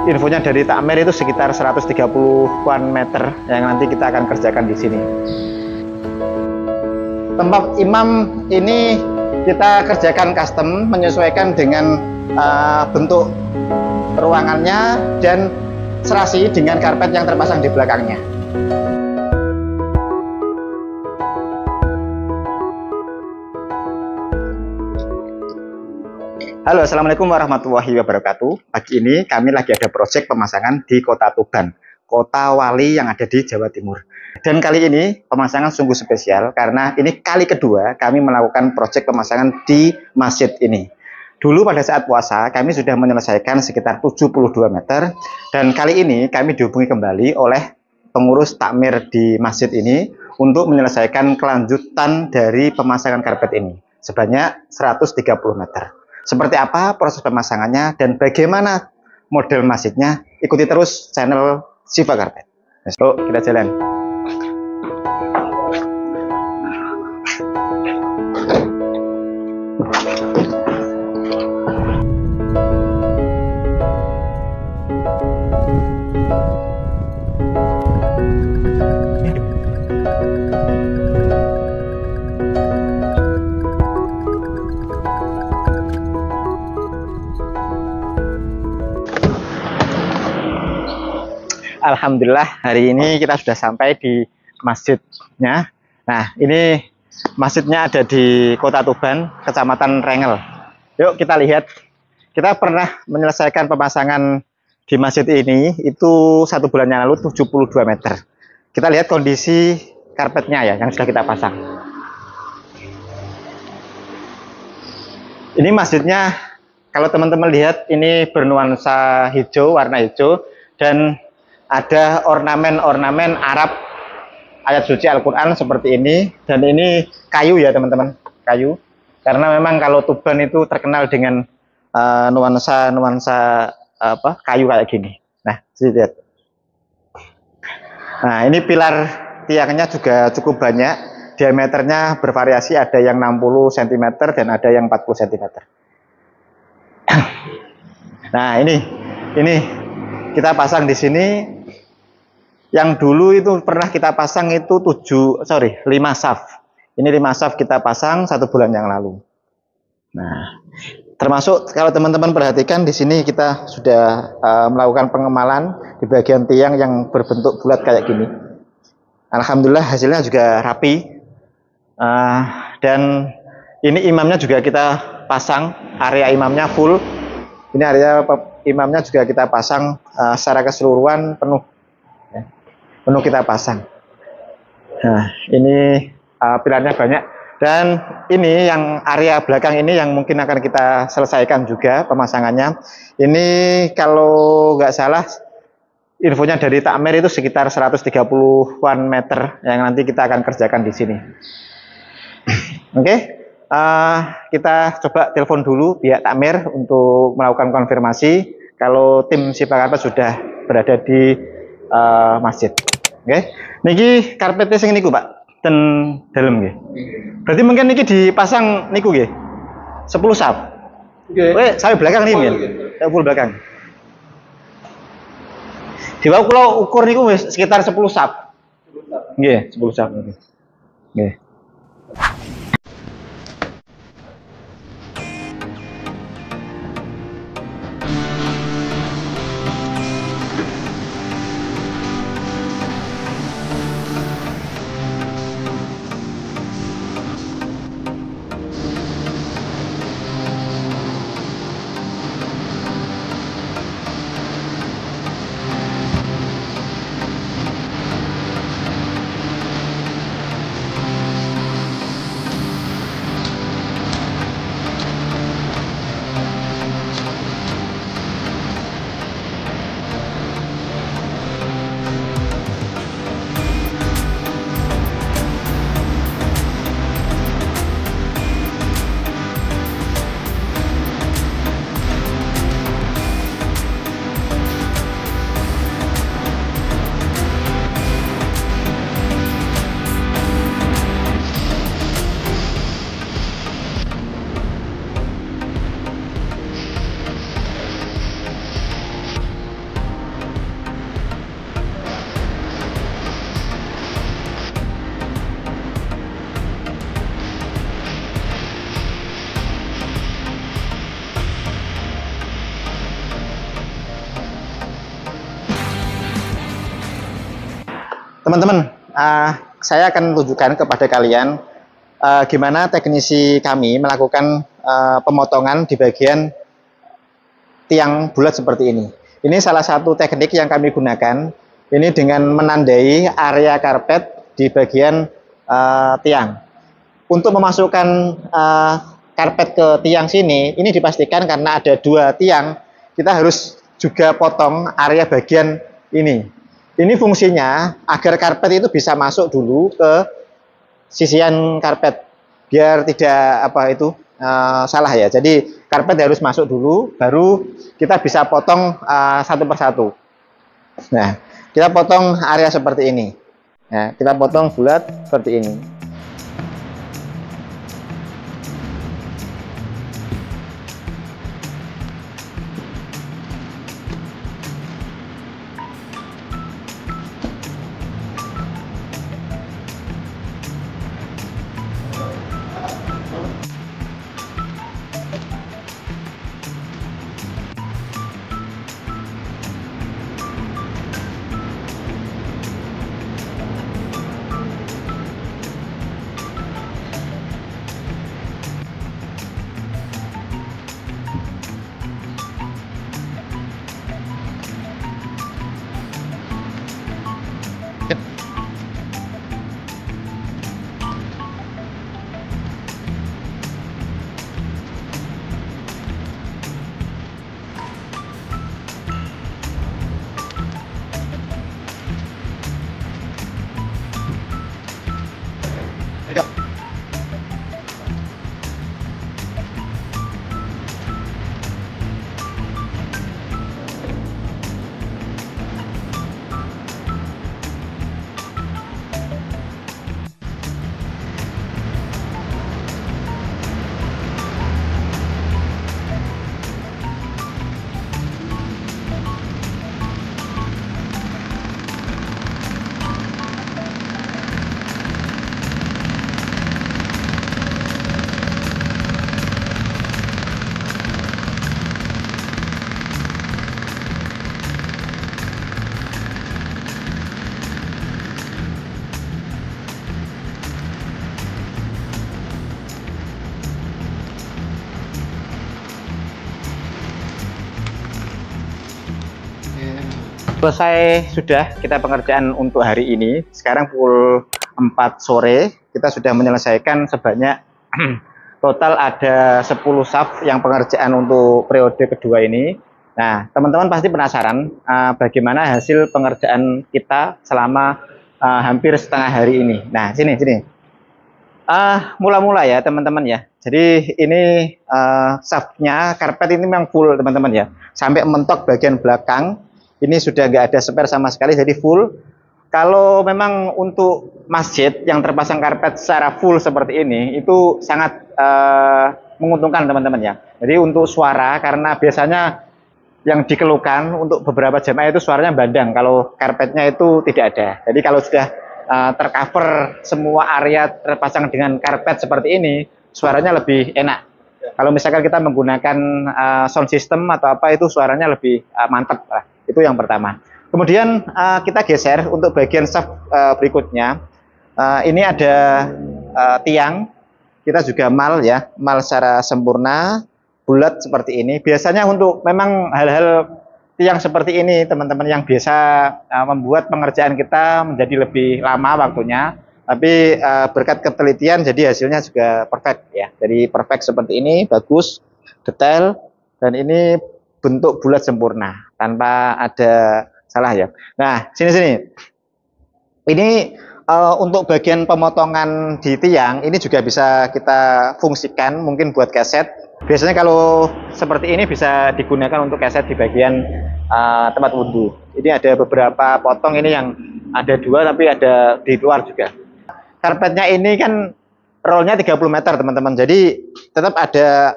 infonya dari takmir itu sekitar 130-an meter yang nanti kita akan kerjakan di sini. Tempat imam ini kita kerjakan custom menyesuaikan dengan bentuk ruangannya dan serasi dengan karpet yang terpasang di belakangnya. Halo, assalamualaikum warahmatullahi wabarakatuh. Pagi ini kami lagi ada proyek pemasangan di Kota Tuban, kota wali yang ada di Jawa Timur. Dan kali ini pemasangan sungguh spesial karena ini kali kedua kami melakukan proyek pemasangan di masjid ini. Dulu pada saat puasa kami sudah menyelesaikan sekitar 72 meter dan kali ini kami dihubungi kembali oleh pengurus takmir di masjid ini untuk menyelesaikan kelanjutan dari pemasangan karpet ini sebanyak 130 meter. Seperti apa proses pemasangannya dan bagaimana model masjidnya, ikuti terus channel Siva Karpet. Yuk, kita jalan. Alhamdulillah hari ini kita sudah sampai di masjidnya. Nah, ini masjidnya ada di Kota Tuban, Kecamatan Rengel. Yuk kita lihat. Kita pernah menyelesaikan pemasangan di masjid ini itu 1 bulan yang lalu 72 meter. Kita lihat kondisi karpetnya ya yang sudah kita pasang. Ini masjidnya kalau teman-teman lihat ini bernuansa hijau, warna hijau, dan ada ornamen-ornamen Arab ayat suci Al-Quran seperti ini. Dan ini kayu ya teman-teman, kayu. Karena memang kalau Tuban itu terkenal dengan nuansa kayu kayak gini. Nah, lihat. Nah, ini pilar tiangnya juga cukup banyak. Diameternya bervariasi, ada yang 60 cm dan ada yang 40 cm. Nah, ini kita pasang di sini. Yang dulu itu pernah kita pasang itu 5 saf. Ini 5 saf kita pasang 1 bulan yang lalu. Nah, termasuk kalau teman-teman perhatikan di sini kita sudah melakukan pengemalan di bagian tiang yang berbentuk bulat kayak gini. Alhamdulillah hasilnya juga rapi. Dan ini imamnya juga kita pasang, area imamnya full. Ini area imamnya juga kita pasang secara keseluruhan penuh kita pasang. Nah, ini pilarnya banyak dan ini yang area belakang ini yang mungkin akan kita selesaikan juga pemasangannya. Ini kalau nggak salah infonya dari takmir itu sekitar 130-an meter yang nanti kita akan kerjakan di sini. Oke, kita coba telepon dulu pihak takmir untuk melakukan konfirmasi kalau tim Siva Karpet sudah berada di masjid. Oke, niki karpetnya sing niku Pak, ten dalam nggih. Berarti mungkin niki dipasang niku nggih. 10 saf. Oke, saya belakang nih nggih. Saya full belakang. Diwau kula ukur niku wis sekitar 10 saf. Nggih, 10 saf nggih. Nggih. Teman-teman, saya akan tunjukkan kepada kalian gimana teknisi kami melakukan pemotongan di bagian tiang bulat seperti ini. Ini salah satu teknik yang kami gunakan. Ini dengan menandai area karpet di bagian tiang. Untuk memasukkan karpet ke tiang sini, ini dipastikan karena ada 2 tiang, kita harus juga potong area bagian ini. Ini fungsinya agar karpet itu bisa masuk dulu ke sisian karpet, biar tidak salah ya. Jadi karpet harus masuk dulu, baru kita bisa potong satu persatu. Nah, kita potong area seperti ini. Nah, kita potong bulat seperti ini. Selesai sudah kita pengerjaan untuk hari ini. Sekarang pukul 4 sore kita sudah menyelesaikan sebanyak total ada 10 shaft yang pengerjaan untuk periode kedua ini. Nah, teman-teman pasti penasaran bagaimana hasil pengerjaan kita selama hampir setengah hari ini. Nah, sini. Mula-mula ya teman-teman ya. Jadi ini shaftnya karpet ini memang full teman-teman ya. Sampai mentok bagian belakang. Ini sudah nggak ada spare sama sekali, jadi full. Kalau memang untuk masjid yang terpasang karpet secara full seperti ini, itu sangat menguntungkan teman-teman ya. Jadi untuk suara, karena biasanya yang dikeluhkan untuk beberapa jamaah itu suaranya bandang, kalau karpetnya itu tidak ada. Jadi kalau sudah tercover semua area terpasang dengan karpet seperti ini, suaranya lebih enak. Kalau misalkan kita menggunakan sound system atau apa, itu suaranya lebih mantap lah. Itu yang pertama. Kemudian kita geser untuk bagian shaft berikutnya. Ini ada tiang. Kita juga mal ya, mal secara sempurna, bulat seperti ini. Biasanya untuk memang hal-hal tiang seperti ini, teman-teman, yang biasa membuat pengerjaan kita menjadi lebih lama waktunya. Tapi berkat ketelitian, jadi hasilnya juga perfect ya. Jadi perfect seperti ini, bagus, detail, dan ini bentuk bulat sempurna tanpa ada salah ya. Nah, sini. Ini untuk bagian pemotongan di tiang ini juga bisa kita fungsikan mungkin buat keset. Biasanya kalau seperti ini bisa digunakan untuk keset di bagian tempat wudhu. Ini ada beberapa potong ini yang ada 2 tapi ada di luar juga. Karpetnya ini kan rollnya 30 meter teman-teman. Jadi tetap ada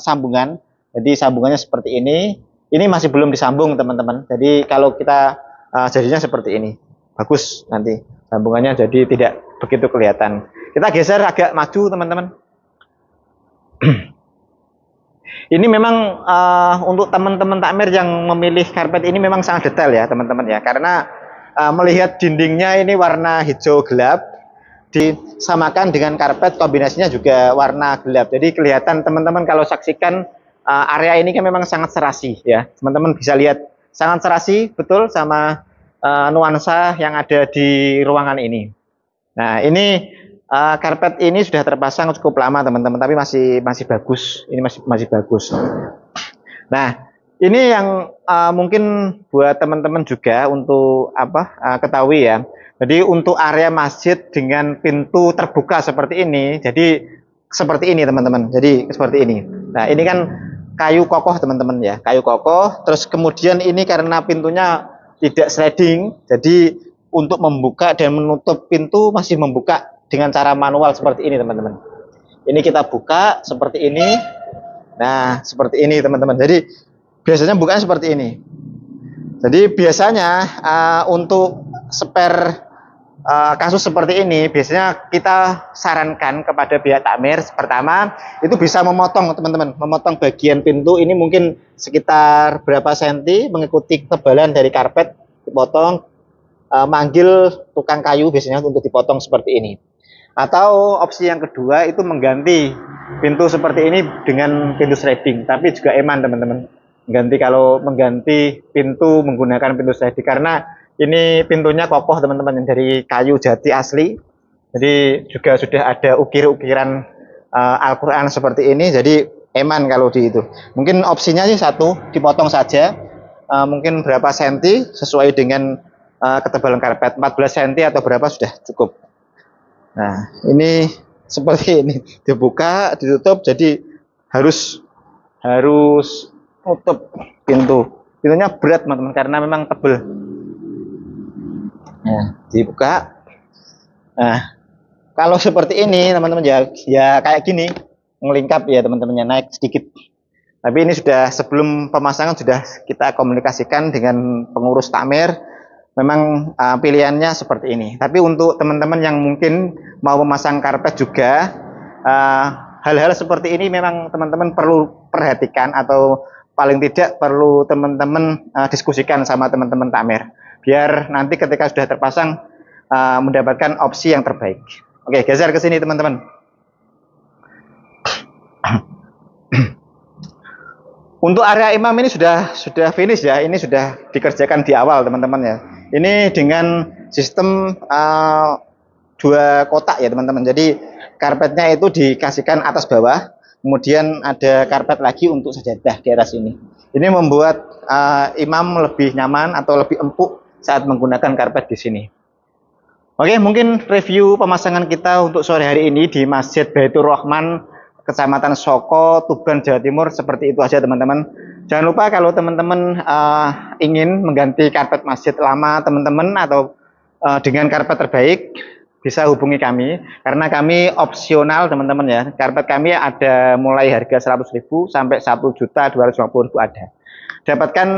sambungan. Jadi sambungannya seperti ini. Ini masih belum disambung teman-teman. Jadi kalau kita jadinya seperti ini, bagus nanti sambungannya, jadi tidak begitu kelihatan. Kita geser agak maju teman-teman. Ini memang untuk teman-teman takmir yang memilih karpet ini memang sangat detail ya teman-teman ya. Karena melihat dindingnya ini warna hijau gelap, disamakan dengan karpet, kombinasinya juga warna gelap. Jadi kelihatan teman-teman kalau saksikan area ini kan memang sangat serasi ya. Teman-teman bisa lihat sangat serasi betul sama nuansa yang ada di ruangan ini. Nah, ini karpet ini sudah terpasang cukup lama teman-teman, tapi masih bagus. Ini masih bagus. Nah, ini yang mungkin buat teman-teman juga untuk ketahui ya. Jadi untuk area masjid dengan pintu terbuka seperti ini, jadi seperti ini teman-teman. Jadi seperti ini. Nah, ini kan kayu kokoh teman-teman ya, kayu kokoh. Terus kemudian ini karena pintunya tidak sliding, jadi untuk membuka dan menutup pintu masih membuka dengan cara manual seperti ini teman-teman. Ini kita buka seperti ini. Nah, seperti ini teman-teman. Jadi biasanya bukanya seperti ini. Jadi biasanya untuk spare kasus seperti ini, biasanya kita sarankan kepada pihak takmir, pertama itu bisa memotong teman-teman, memotong bagian pintu ini mungkin sekitar berapa senti, mengikuti ketebalan dari karpet, dipotong, manggil tukang kayu biasanya untuk dipotong seperti ini. Atau opsi yang kedua itu mengganti pintu seperti ini dengan pintu sliding, tapi juga eman teman-teman. Mengganti pintu menggunakan pintu sliding, karena ini pintunya kokoh teman-teman, dari kayu jati asli. Jadi juga sudah ada ukir-ukiran Al-Quran seperti ini. Jadi eman kalau di itu. Mungkin opsinya sih satu, dipotong saja. Mungkin berapa senti sesuai dengan ketebalan karpet. 14 senti atau berapa sudah cukup. Nah, ini seperti ini. Dibuka, ditutup. Jadi harus tutup pintu. Pintunya berat teman-teman karena memang tebal. Nah, dibuka. Nah, kalau seperti ini teman-teman ya kayak gini, ngelingkap ya teman-temannya, naik sedikit. Tapi ini sudah sebelum pemasangan sudah kita komunikasikan dengan pengurus takmir. Memang pilihannya seperti ini. Tapi untuk teman-teman yang mungkin mau memasang karpet juga, hal-hal seperti ini memang teman-teman perlu perhatikan, atau paling tidak perlu teman-teman diskusikan sama teman-teman takmir, biar nanti ketika sudah terpasang mendapatkan opsi yang terbaik. Oke, geser ke sini teman-teman. Untuk area imam ini sudah finish ya, ini sudah dikerjakan di awal teman-teman ya. Ini dengan sistem 2 kotak ya teman-teman. Jadi karpetnya itu dikasihkan atas bawah, kemudian ada karpet lagi untuk sajadah di atas ini. Ini membuat imam lebih nyaman atau lebih empuk saat menggunakan karpet di sini. Oke, mungkin review pemasangan kita untuk sore hari ini di Masjid Baitur Rahman, Kecamatan Soko, Tuban, Jawa Timur, seperti itu aja teman-teman. Jangan lupa kalau teman-teman ingin mengganti karpet masjid lama teman-teman atau dengan karpet terbaik, bisa hubungi kami, karena kami opsional teman-teman ya. Karpet kami ada mulai harga 100.000 sampai 1.250.000 ada. Dapatkan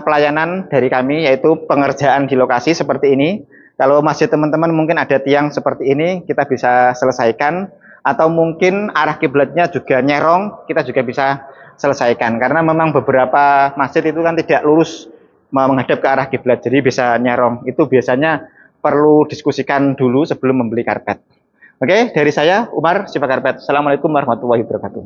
pelayanan dari kami, yaitu pengerjaan di lokasi seperti ini. Kalau masjid teman-teman mungkin ada tiang seperti ini, kita bisa selesaikan. Atau mungkin arah kiblatnya juga nyerong, kita juga bisa selesaikan. Karena memang beberapa masjid itu kan tidak lurus menghadap ke arah kiblat, jadi bisa nyerong. Itu biasanya perlu diskusikan dulu sebelum membeli karpet. Oke, dari saya Umar, Siva Karpet. Assalamualaikum warahmatullahi wabarakatuh.